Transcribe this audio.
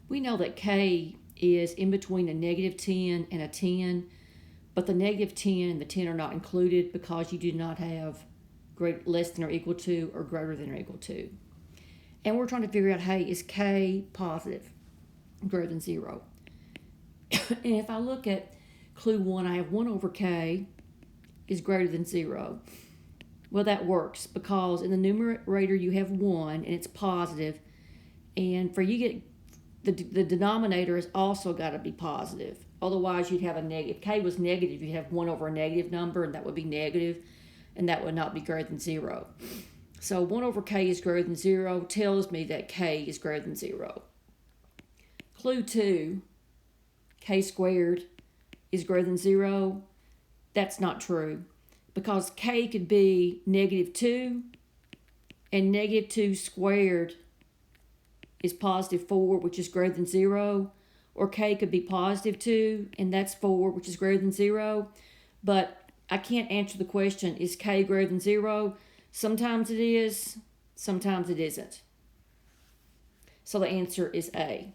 We know that k is in between a -10 and a 10, but the -10 and the 10 are not included because you do not have less than or equal to or greater than or equal to. And we're trying to figure out, hey, is k positive, greater than 0? And if I look at clue 1, I have 1 over k is greater than 0. Well, that works because in the numerator you have 1 and it's positive, and for you get the denominator has also got to be positive. Otherwise, you'd have a negative. If k was negative, you'd have 1 over a negative number, and that would be negative, and that would not be greater than 0. So 1 over k is greater than 0 tells me that k is greater than 0. Clue 2, k squared is greater than 0. That's not true because k could be -2, and -2 squared is +4, which is greater than 0. Or k could be +2, and that's 4, which is greater than 0. But I can't answer the question, is k greater than 0? Sometimes it is, sometimes it isn't. So the answer is A.